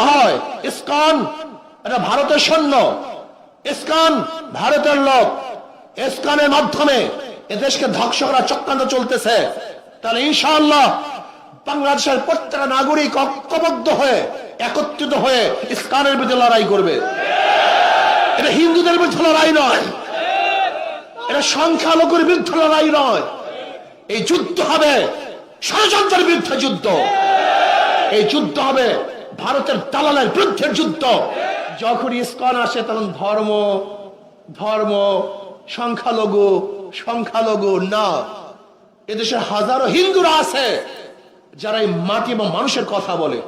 হয় ইসকন এটা ভারতের সৈন্য, ইসকন ভারতের লোক, ইসকনের মাধ্যমে এদেশকে ধ্বংস করার চক্রান্ত চলতেছে। তাহলে ইনশাআল্লাহ বাংলাদেশের প্রত্যেকটা নাগরিক ঐক্যবদ্ধ হয়ে একত্রিত হয়ে ইসকনের বিরুদ্ধে লড়াই করবে। এটা হিন্দুদের বিরুদ্ধে লড়াই নয়, এটা সংখ্যালঘুর বিরুদ্ধে লড়াই নয়। এই যুদ্ধ হবে ষড়যন্ত্রের বিরুদ্ধে যুদ্ধ, এই যুদ্ধ হবে ভারতের দালালের বিরুদ্ধে যুদ্ধ। যখন ইসকন আসে তখন ধর্ম ধর্ম সংখ্যালঘু সংখ্যালঘু না, এদেশে হাজারো হিন্দুরা আছে যারা এই মাটি এবং মানুষের কথা বলে।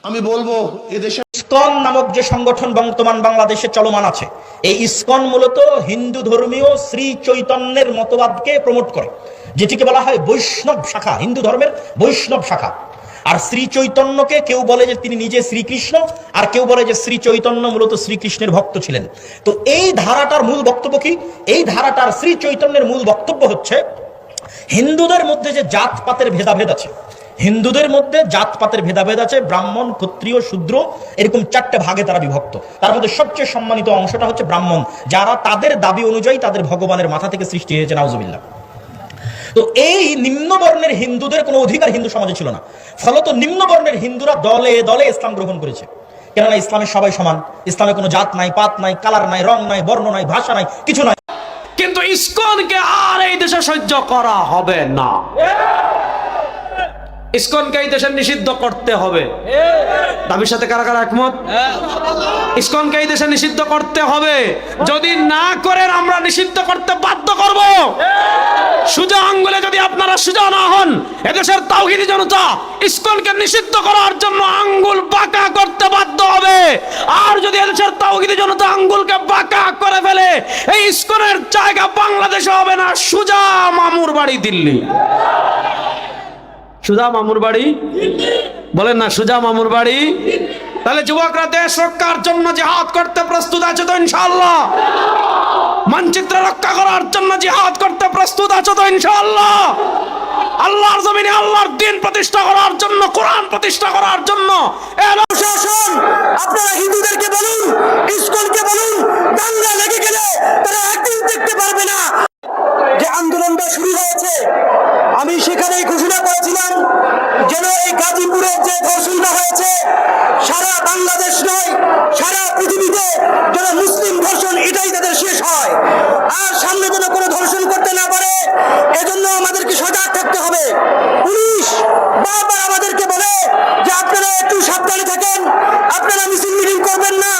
আমি বলবো এদেশে ইসকন নামক যে সংগঠন বর্তমান বাংলাদেশে চলমান আছে, এই ইসকন মূলত হিন্দু ধর্মীয় শ্রী চৈতন্যের মতবাদকে প্রমোট করে, যেটিকে বলা হয় বৈষ্ণব শাখা, হিন্দু ধর্মের বৈষ্ণব শাখা। আর শ্রী চৈতন্যকে কেউ বলে যে তিনি নিজে শ্রীকৃষ্ণ, আর কেউ বলে যে শ্রী চৈতন্য মূলত শ্রীকৃষ্ণের ভক্ত ছিলেন। তো এই ধারাটার মূল বক্তব্য কি? এই ধারাটার শ্রী চৈতন্যের মূল বক্তব্য হচ্ছে হিন্দুদের মধ্যে যে জাতপাতের ভেদাভেদ আছে, হিন্দুদের মধ্যে জাতপাতের ভেদাভেদ আছে, ব্রাহ্মণ ক্ষত্রিয় শূদ্র এরকম 4টে ভাগে তারা বিভক্ত। তার মধ্যে সবচেয়ে সম্মানিত অংশটা হচ্ছে ব্রাহ্মণ, যারা তাদের দাবি অনুযায়ী তাদের ভগবানের মাথা থেকে সৃষ্টি হয়েছে, নাউজুবিল্লাহ। তো এই নিম্নবর্ণের হিন্দুদের কোনো অধিকার হিন্দু সমাজে ছিল না, ফলত নিম্নবর্ণের হিন্দুরা দলে দলে ইসলাম গ্রহণ করেছে। কেননা ইসলামে সবাই সমান, ইসলামে কোনো জাত নাই, পাত নাই, কালার নাই, রং নাই, বর্ণ নাই, ভাষা নাই, কিছু নাই। কিন্তু ইসকনকে আর এই দেশে সহ্য করা হবে না। ইসকনকে এই দেশে নিষিদ্ধ করতে হবে। দাবির সাথে কারা কারা একমত? ইসকনকে এই দেশে নিষিদ্ধ করতে হবে। যদি না করেন আমরা নিষিদ্ধ করতে বাধ্য করব। সোজা আঙ্গুলে যদি আপনারা সোজা না হন, এদেশের তাওহীদি জনতা ইসকনকে নিষিদ্ধ করার জন্য আঙ্গুল বাঁকা করতে বাধ্য হবে। আর যদি এদেশের তাওহীদি জনতা আঙ্গুলকে বাঁকা করে ফেলে, এই ইসকনের জায়গা বাংলাদেশে হবে না, সোজা মামুর বাড়ি দিল্লি। সুজা মামুর বাড়ি বলেন না, সুজা মামুর বাড়ি। তাহলে যুবকরা দেশ রক্ষার জন্য জিহাদ করতে প্রস্তুত আছে তো ইনশাআল্লাহ? মানচিত্র রক্ষা করার জন্য জিহাদ করতে প্রস্তুত আছে তো ইনশাআল্লাহ? আল্লাহর জমিনে আল্লাহর দ্বীন প্রতিষ্ঠা করার জন্য, কোরআন প্রতিষ্ঠা করার জন্য শাসন আপনারা হিন্দুদেরকে বলুন, ইসকনকে বলুন, দাঙ্গা লেগে গেলে তারা একদিন দেখতে পারবে না। যে আন্দোলনটা শুরু হয়েছে, আমি সেখানেই ঘোষণা করেছিলাম যেন এই গাজীপুরের যে ধর্ষণটা হয়েছে সারা বাংলাদেশ নয়, সারা পৃথিবীতে যেন মুসলিম ধর্ষণ এটাই তাদের শেষ হয়, আর সামনে যেন কোনো ধর্ষণ করতে না পারে, এজন্য আমাদেরকে সজাগ থাকতে হবে। পুলিশ বারবার আমাদেরকে বলে যে আপনারা একটু সাবধানে থাকেন, আপনারা মিছিল মিটিং করবেন না,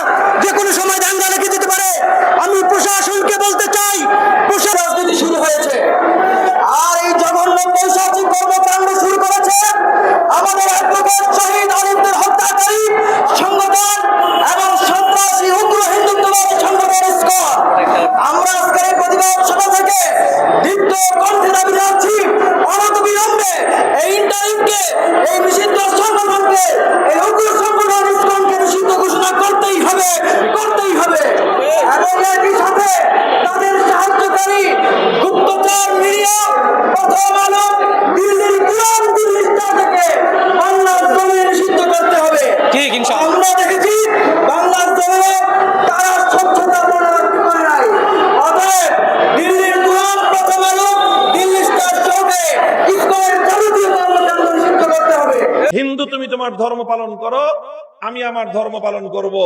যে কোনো সময় দাঙ্গা লেগে যেতে পারে। আমি প্রশাসনকে বলতে চাই, রাজনীতি শুরু হয়েছে, আর এই জঘন্য পৈশাচিক কর্মকাণ্ড শুরু করেছে আমাদের অ্যাডভোকেট শহীদ আলিমদের হত্যাকারী সংগঠন এবং সন্ত্রাসী উগ্র হিন্দুত্ববাদী সংগঠন ইসকন। আমরা আজকের এই প্রতিবাদ সভা থেকে দীপ্ত কণ্ঠে দাবি জানাচ্ছি, অনতিবিলম্বে এই ইন্টারিমকে, এই নিষিদ্ধ সংগঠনকে, এই উগ্র সংগঠন ইসকনকে নিষিদ্ধ ঘোষণা করতেই হবে, করতেই হবে। এবং একই সাথে তাদের সাহায্যকারী গুপ্তচর মিডিয়া প্রথম আলো, দিল্লির পুরান দিল্লি স্টার থেকে বাংলার জমিনে নিষিদ্ধ করতে হবে। ঠিক ইনশাআল্লাহ। আমরা দেখেছি বাংলার জমিনে তারা স্বচ্ছতা মনে রাখতে পারে নাই। অতএব দিল্লির পুরান, প্রথম আলো, দিল্লি স্টার চৌকে ইসকনের যাবতীয় কর্মকাণ্ড নিষিদ্ধ করতে হবে। হিন্দু তুমি তোমার ধর্ম পালন করো, আমি আমার ধর্ম পালন করব।